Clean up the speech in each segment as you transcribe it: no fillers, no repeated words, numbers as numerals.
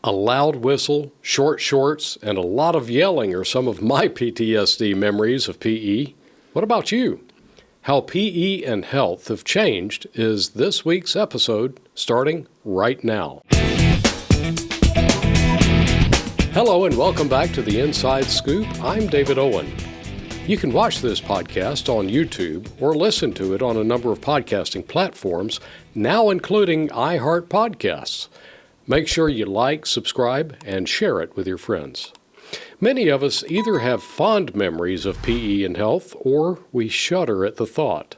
A loud whistle, short shorts, and a lot of yelling are some of my PTSD memories of PE. What about you? How PE and health have changed is this week's episode, starting right now. Hello and welcome back to the Inside Scoop. I'm David Owen. You can watch this podcast on YouTube or listen to it on a number of podcasting platforms, now including iHeart Podcasts. Make sure you like, subscribe, and share it with your friends. Many of us either have fond memories of PE and health, or we shudder at the thought.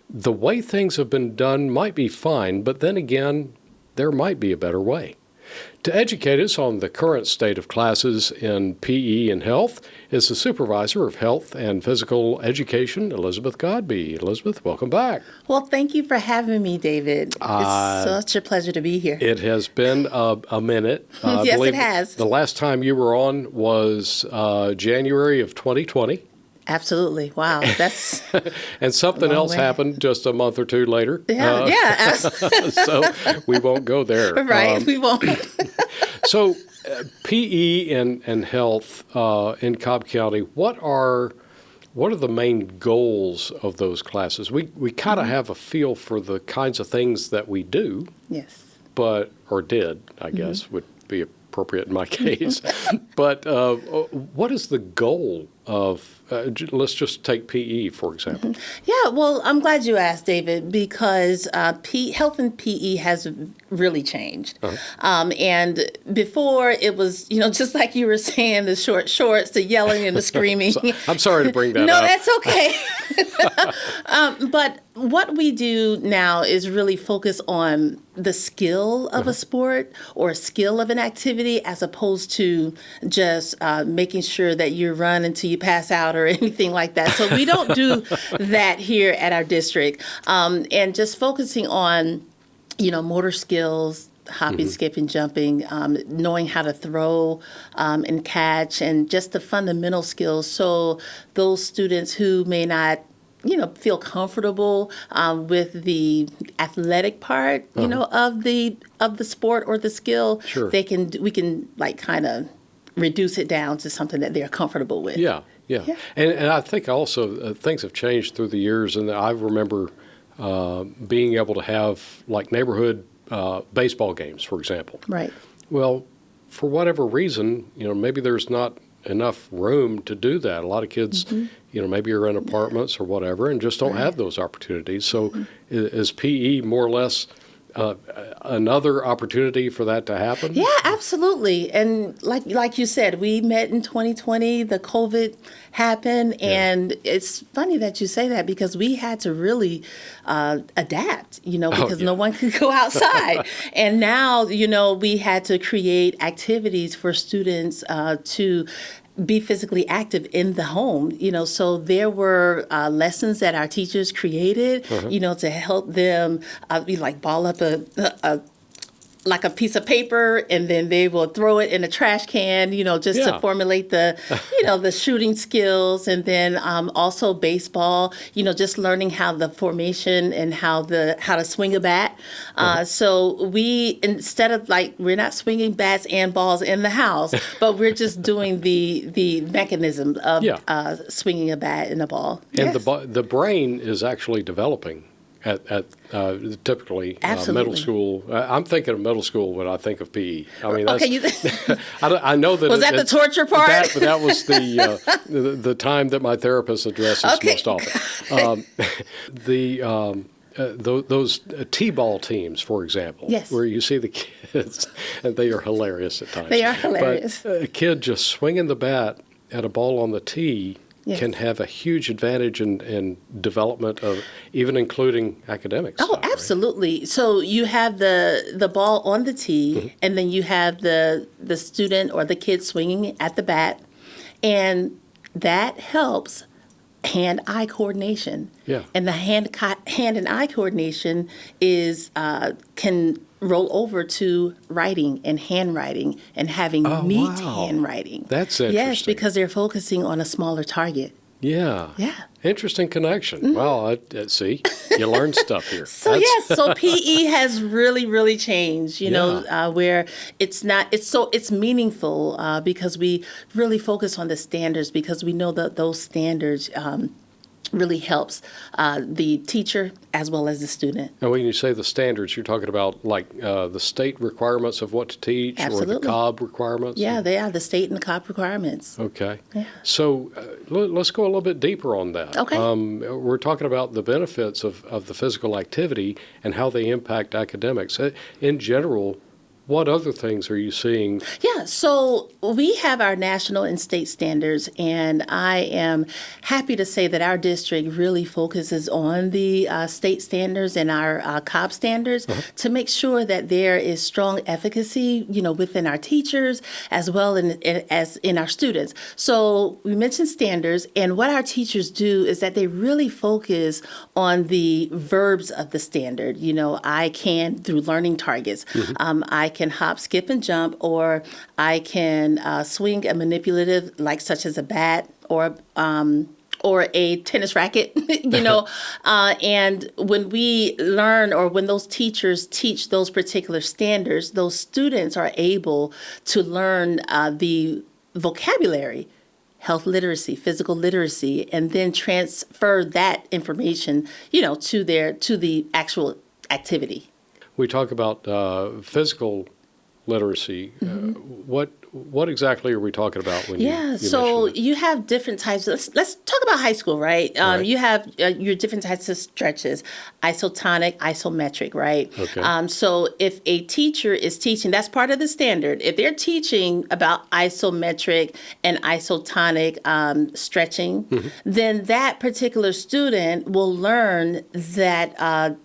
The way things have been done might be fine, but then again, there might be a better way. To educate us on the current state of classes in PE and health is the Supervisor of Health and Physical Education, Elizabeth Godbee. Elizabeth, welcome back. Well, thank you for having me, David. It's such a pleasure to be here. It has been a minute. Yes, it has. The last time you were on was January of 2020. Absolutely. Wow. That's and something else happened just a month or two later. Yeah. So we won't go there. Right. We won't. So PE and health in Cobb County, what are the main goals of those classes? We kind of have a feel for the kinds of things that we do. Yes. Or did, I guess, would be appropriate in my case. But what is the goal of, let's just take PE, for example. Yeah, well, I'm glad you asked, David, because health and PE has really changed. And before it was, just like you were saying, the short shorts, the yelling and the screaming. I'm sorry to bring that up. No, that's okay. But what we do now is really focus on the skill of a sport or a skill of an activity, as opposed to just making sure that you run until you pass out or anything like that. So we don't do that here at our district. And just focusing on, motor skills, hopping, skipping, jumping, knowing how to throw and catch, and just the fundamental skills. So those students who may not feel comfortable with the athletic part, of the sport or the skill, sure. we can kind of reduce it down to something that they're comfortable with. Yeah. And I think also things have changed through the years, and I remember being able to have like neighborhood baseball games, for example. Right. Well, for whatever reason, maybe there's not enough room to do that. A lot of kids, maybe are in apartments or whatever and just don't have those opportunities. So is PE more or less another opportunity for that to happen? Yeah, absolutely. And like you said, we met in 2020, the COVID happened, and it's funny that you say that because we had to really adapt, because no one could go outside. And now, we had to create activities for students to be physically active in the home, so there were lessons that our teachers created, to help them, ball up a piece of paper, and then they will throw it in a trash can, just to formulate the, the shooting skills. And then also baseball, just learning how the formation and how to swing a bat. So we, instead of we're not swinging bats and balls in the house, but we're just doing the mechanism of swinging a bat and a ball. And the brain is actually developing. At typically middle school. I'm thinking of middle school when I think of PE. I mean, that's, okay, I know that. Was that the torture part? That was the time that my therapist addresses most often. Those T-ball teams, for example, where you see the kids, and they are hilarious at times. They are hilarious. But a kid just swinging the bat at a ball on the tee can have a huge advantage in development of even including academics. Oh, absolutely. Right? So you have the ball on the tee, and then you have the student or the kid swinging at the bat, and that helps hand-eye coordination. Yeah. And the hand and eye coordination is can roll over to writing and handwriting and having neat handwriting. That's interesting. Yes, because they're focusing on a smaller target. Yeah. Yeah. Interesting connection. Well, see, you learn stuff here. So yes, so PE has really, really changed. Where it's meaningful because we really focus on the standards because we know that those standards really helps the teacher as well as the student. And when you say the standards, you're talking about like the state requirements of what to teach or the Cobb requirements? Yeah, they are the state and the Cobb requirements. Okay. Yeah. So let's go a little bit deeper on that. Okay. We're talking about the benefits of the physical activity and how they impact academics. In general, what other things are you seeing? Yeah, so we have our national and state standards, and I am happy to say that our district really focuses on the state standards and our Cobb standards to make sure that there is strong efficacy, within our teachers as well as in our students. So we mentioned standards, and what our teachers do is that they really focus on the verbs of the standard. I can, through learning targets, I can hop, skip, and jump, or I can swing a manipulative, like such as a bat or a tennis racket, and when we learn or when those teachers teach those particular standards, those students are able to learn the vocabulary, health literacy, physical literacy, and then transfer that information, to the actual activity. We talk about physical literacy. What exactly are we talking about when you so mention you have different types. Let's talk about high school, right? Right. You have your different types of stretches, isotonic, isometric, right? Okay. So if a teacher is teaching, that's part of the standard. If they're teaching about isometric and isotonic stretching, then that particular student will learn that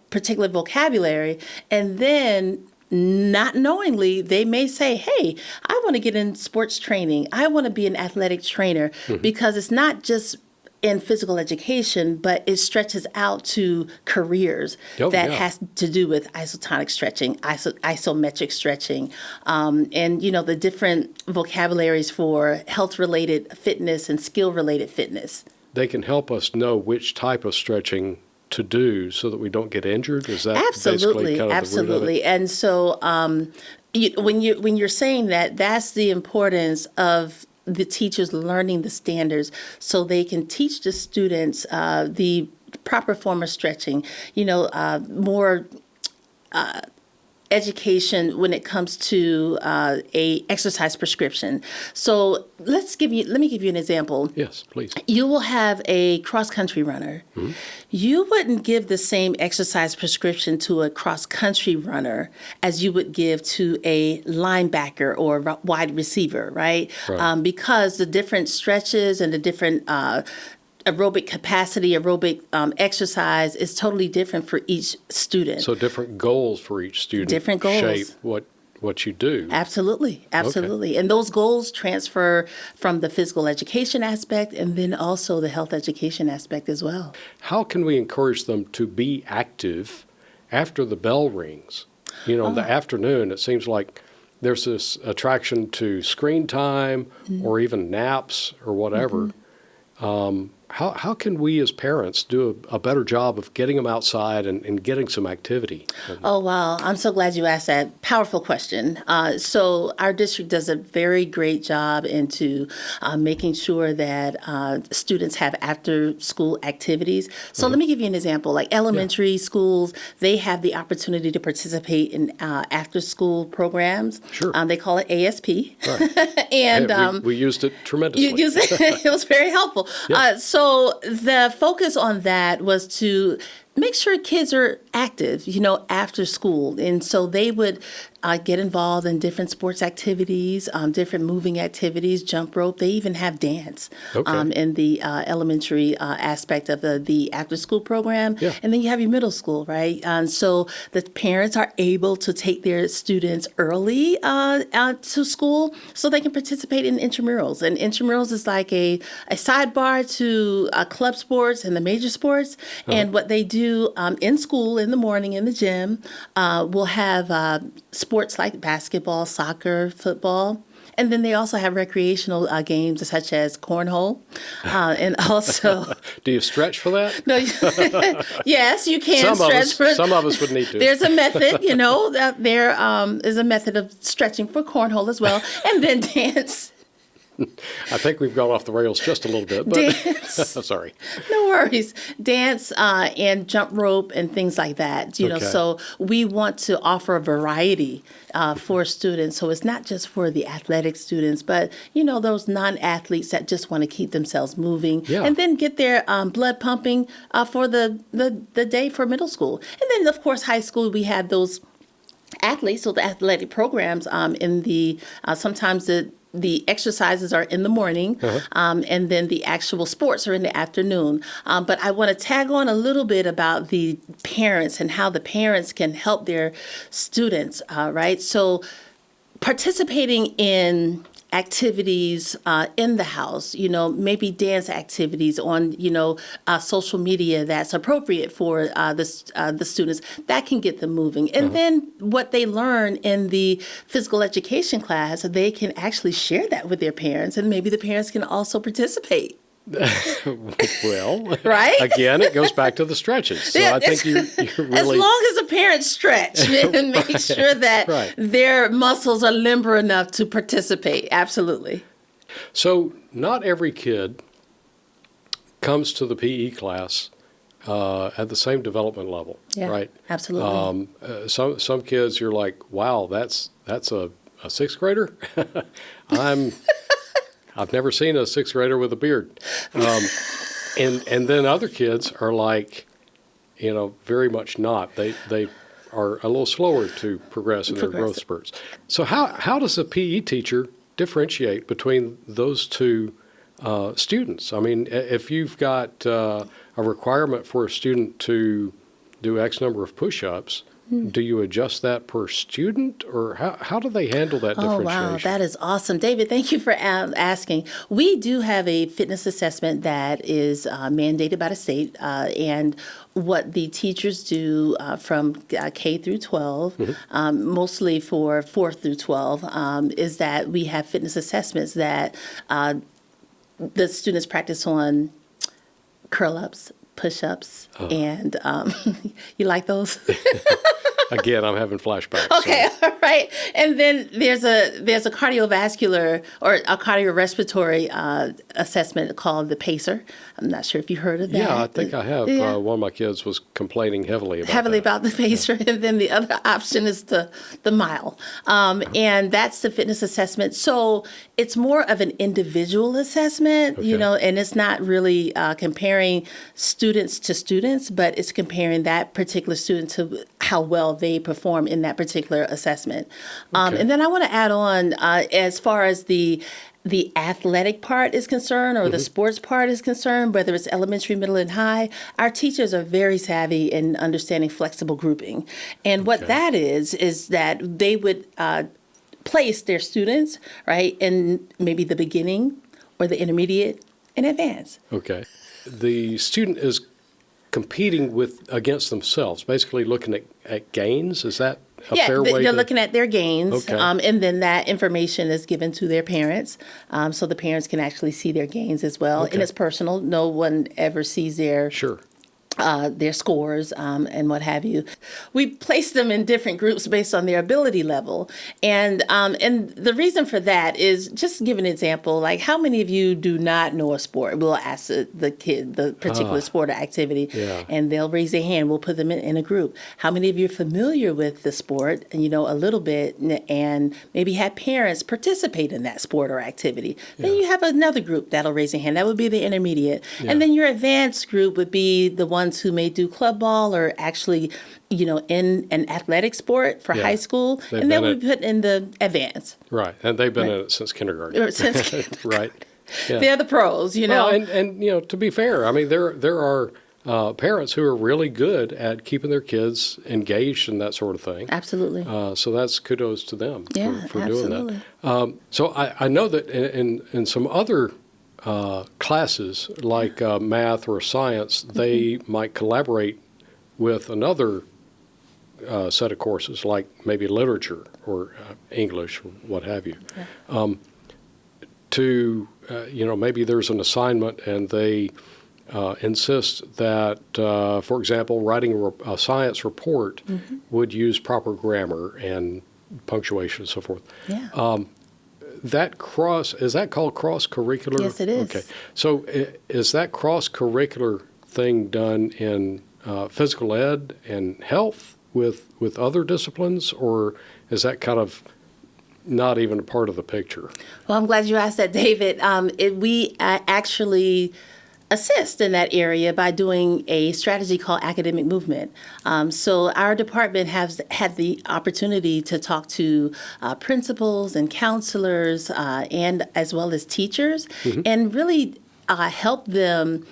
particular vocabulary, and then not knowingly, they may say, hey, I want to get in sports training. I want to be an athletic trainer, because it's not just in physical education, but it stretches out to careers has to do with isotonic stretching, isometric stretching, and the different vocabularies for health-related fitness and skill-related fitness. They can help us know which type of stretching to do so that we don't get injured? Is that basically kind of the root of it? And so when you're saying that, that's the importance of the teachers learning the standards so they can teach the students the proper form of stretching, more education when it comes to a exercise prescription. So let me give you an example. Yes, please. You will have a cross-country runner. You wouldn't give the same exercise prescription to a cross-country runner as you would give to a linebacker or wide receiver, right? Because the different stretches and the different aerobic capacity, aerobic exercise is totally different for each student. So different goals for each student. Different goals. Shape what you do. Absolutely. Okay. And those goals transfer from the physical education aspect and then also the health education aspect as well. How can we encourage them to be active after the bell rings? In the afternoon, it seems like there's this attraction to screen time or even naps or whatever. How can we as parents do a better job of getting them outside and getting some activity? Oh, wow. I'm so glad you asked that. Powerful question. So our district does a very great job into making sure that students have after-school activities. So let me give you an example. Like elementary schools, they have the opportunity to participate in after-school programs. Sure. They call it ASP. Right. And we used it tremendously. It was very helpful. Yeah. So the focus on that was to make sure kids are active, after school. And so they would get involved in different sports activities, different moving activities, jump rope. They even have dance in the elementary aspect of the after-school program. Yeah. And then you have your middle school, right? And so the parents are able to take their students early to school so they can participate in intramurals. And intramurals is like a sidebar to club sports and the major sports. And what they do in school in the morning in the gym, we'll have sports like basketball, soccer, football. And then they also have recreational games such as cornhole, and also. Do you stretch for that? No, yes, you can stretch for. Some of us would need to. There's a method, there is a method of stretching for cornhole as well, and then dance. I think we've gone off the rails just a little bit, but Dance. sorry. No worries. Dance and jump rope and things like that. Okay. So we want to offer a variety for students. So it's not just for the athletic students, but those non-athletes that just want to keep themselves moving and then get their blood pumping for the day for middle school. And then of course high school we have those athletes, so the athletic programs in the sometimes the exercises are in the morning, and then the actual sports are in the afternoon. But I want to tag on a little bit about the parents and how the parents can help their students, right? So participating in activities in the house, maybe dance activities on, social media that's appropriate for the students, that can get them moving. And then what they learn in the physical education class, they can actually share that with their parents, and maybe the parents can also participate. Well, right? Again, it goes back to the stretches. So I think you're really... As long as the parents stretch and make sure that their muscles are limber enough to participate. Absolutely. So not every kid comes to the PE class at the same development level, right? Absolutely. Some kids, you're like, wow, that's a sixth grader? I've never seen a sixth grader with a beard. And then other kids are like, very much not. They are a little slower to progress in their growth spurts. So how does a PE teacher differentiate between those two students? I mean, if you've got a requirement for a student to do X number of push-ups, do you adjust that per student, or how do they handle that differentiation? Oh, wow. That is awesome. David, thank you for asking. We do have a fitness assessment that is mandated by the state, and what the teachers do from K through 12, mostly for 4th through 12, is that we have fitness assessments that the students practice on curl-ups, push-ups, and you like those? Again, I'm having flashbacks. Okay, all right. And then there's a cardiovascular or a cardiorespiratory assessment called the PACER. I'm not sure if you heard of that. Yeah, I think I have. Yeah. One of my kids was complaining heavily about the PACER, and then the other option is the MILE, and that's the fitness assessment. So it's more of an individual assessment, and it's not really comparing students to students, but it's comparing that particular student to how well they perform in that particular assessment. And then I want to add on, as far as the athletic part is concerned, or the sports part is concerned, whether it's elementary, middle, and high, our teachers are very savvy in understanding flexible grouping. And what that is that they would place their students, right, in maybe the beginning or the intermediate and advanced. Okay. The student is competing against themselves, basically looking at gains. Is that a fair way? They're looking at their gains, Okay. And then that information is given to their parents, so the parents can actually see their gains as well. Okay. And it's personal. No one ever sees their scores and what have you. We place them in different groups based on their ability level. And the reason for that is, just give an example, like how many of you do not know a sport? We'll ask the kid the particular sport or activity, and they'll raise their hand. We'll put them in a group. How many of you are familiar with the sport, and a little bit, and maybe had parents participate in that sport or activity? Then you have another group that'll raise their hand. That would be the intermediate. And then your advanced group would be the ones who may do club ball or actually, in an athletic sport for high school, and then we put in the advancts. Right, and they've been in it since kindergarten. Right. Yeah. They're the pros, Well, and to be fair, I mean, there are parents who are really good at keeping their kids engaged and that sort of thing. Absolutely. So that's kudos to them for absolutely. doing that. So I know that in some other classes like math or science, they might collaborate with another set of courses, like maybe literature or English or what have you, to, maybe there's an assignment and they insist that, for example, writing a science report would use proper grammar and punctuation and so forth. Yeah. Is that called cross-curricular? Yes, it is. Okay. So is that cross-curricular thing done in physical ed and health with other disciplines, or is that kind of not even a part of the picture? Well, I'm glad you asked that, David. We actually assist in that area by doing a strategy called academic movement. So our department has had the opportunity to talk to principals and counselors and as well as teachers and really help them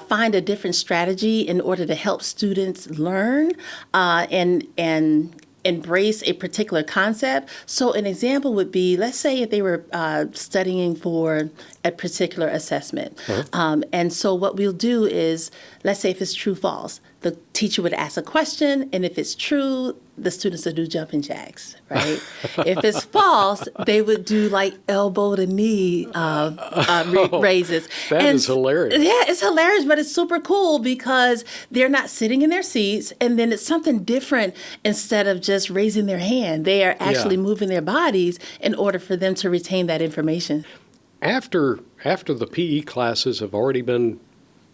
find a different strategy in order to help students learn and embrace a particular concept. So an example would be, let's say if they were studying for a particular assessment. And so what we'll do is, let's say if it's true, false, the teacher would ask a question, and if it's true, the students would do jumping jacks, right? If it's false, they would do like elbow to knee raises. That is hilarious. Yeah, it's hilarious, but it's super cool because they're not sitting in their seats, and then it's something different instead of just raising their hand. They are actually moving their bodies in order for them to retain that information. After the PE classes have already been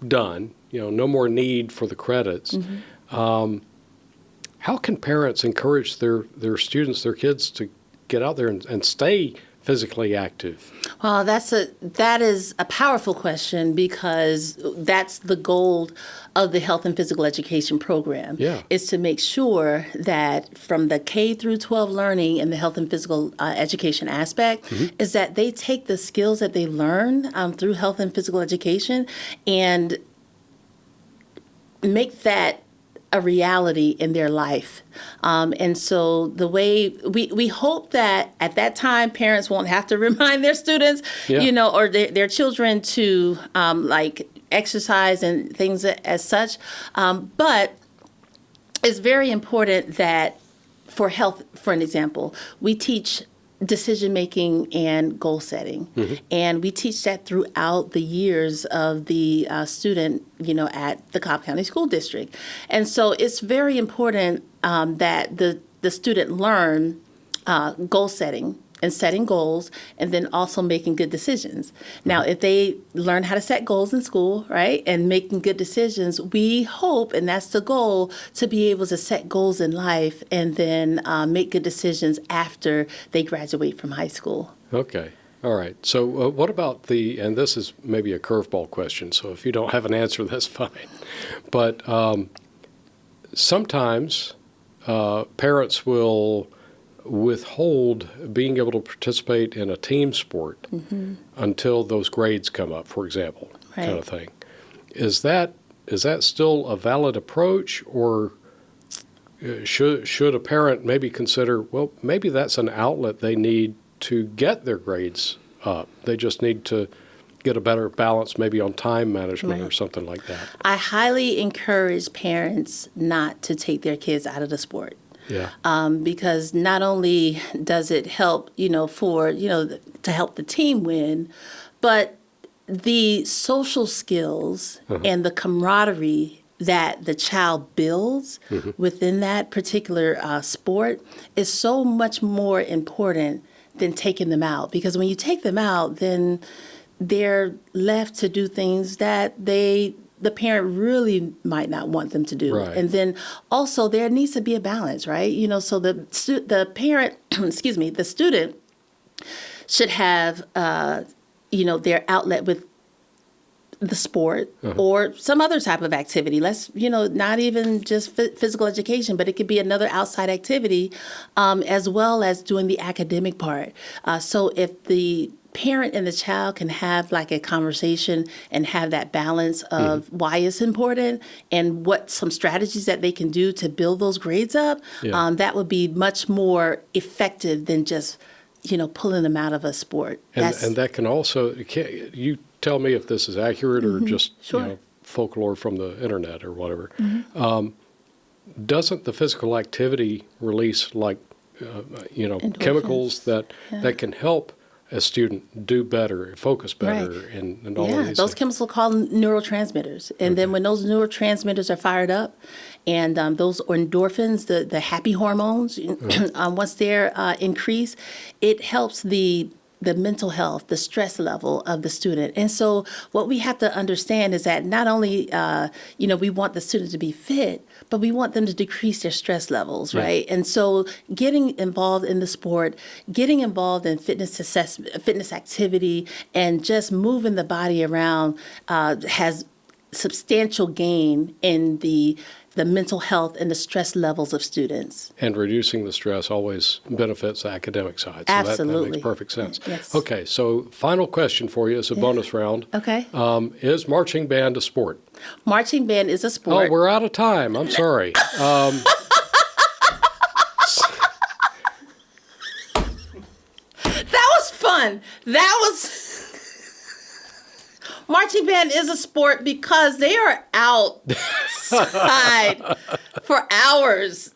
done, no more need for the credits. How can parents encourage their students, their kids, to get out there and stay physically active? Well, that is a powerful question because that's the goal of the health and physical education program. Is to make sure that from the K through 12 learning in the health and physical education aspect is that they take the skills that they learn through health and physical education and make that a reality in their life. And so the way we hope that at that time parents won't have to remind their students, or their children to like exercise and things as such. But it's very important that for health, for an example, we teach decision making and goal setting. And we teach that throughout the years of the student, at the Cobb County School District. And so it's very important that the student learn goal setting and setting goals, and then also making good decisions. Now, if they learn how to set goals in school, right, and making good decisions, we hope, and that's the goal, to be able to set goals in life and then make good decisions after they graduate from high school. Okay. All right. So what about and this is maybe a curveball question, so if you don't have an answer, that's fine. But sometimes parents will withhold being able to participate in a team sport until those grades come up, for example, kind of thing. Is that still a valid approach, or should a parent maybe consider, well, maybe that's an outlet they need to get their grades up? They just need to get a better balance maybe on time management or something like that. I highly encourage parents not to take their kids out of the sport. Because not only does it help, to help the team win, but the social skills and the camaraderie that the child builds within that particular sport is so much more important than taking them out. Because when you take them out, then they're left to do things that the parent really might not want them to do. Right. And then also there needs to be a balance, right? So the parent, the student should have, their outlet with the sport or some other type of activity. Let's, not even just physical education, but it could be another outside activity, as well as doing the academic part. So if the parent and the child can have like a conversation and have that balance of why it's important and what some strategies that they can do to build those grades up, that would be much more effective than just, pulling them out of a sport. And that can also, you tell me if this is accurate or just folklore from the internet or whatever. doesn't the physical activity release Endorphins. chemicals that can help a student do better, focus better, Right. and all of Yeah, these those things? chemicals are called neurotransmitters. And then when those neurotransmitters are fired up, and those endorphins, the happy hormones, once they're increased, it helps the mental health, the stress level of the student. And so what we have to understand is that not only, we want the student to be fit, but we want them to decrease their stress levels, right? And so getting involved in the sport, getting involved in fitness activity, and just moving the body around has substantial gain in the mental health and the stress levels of students. And reducing the stress always benefits the academic side. So Absolutely. that makes perfect sense. Yes. Okay, so final question for you as a bonus round. Okay. Is marching band a sport? Marching band is a sport. Oh, we're out of time. I'm sorry. That was fun. Marching band is a sport because they are outside for hours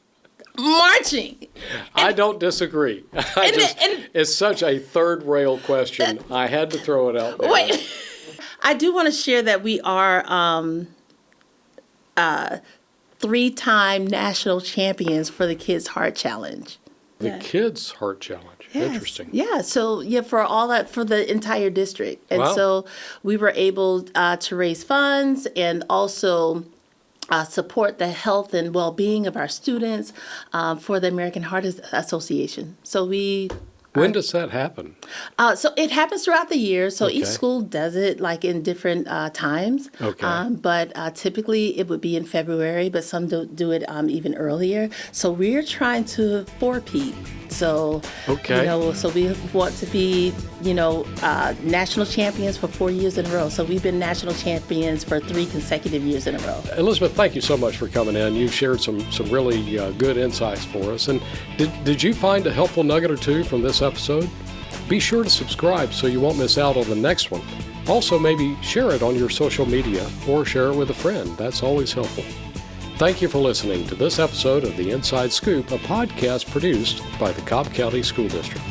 marching. I don't disagree. It's such a third rail question. I had to throw it out there. Wait, I do want to share that we are 3-time national champions for the Kids Heart Challenge. The Kids Heart Challenge. Yes. Interesting. Yeah. So for all that, for the entire district. And Wow. so we were able to raise funds and also support the health and well-being of our students for the American Heart Association. So When does that happen? so it happens throughout the year. So each Okay. school does it like in different times. Okay. But typically it would be in February, but some do it even earlier. So we're trying to four-peat. So, Okay. so we want to be, national champions for 4 years in a row. So we've been national champions for 3 consecutive years in a row. Elizabeth, thank you so much for coming in. You've shared some really good insights for us. And did you find a helpful nugget or two from this episode? Be sure to subscribe so you won't miss out on the next one. Also, maybe share it on your social media or share it with a friend. That's always helpful. Thank you for listening to this episode of The Inside Scoop, a podcast produced by the Cobb County School District.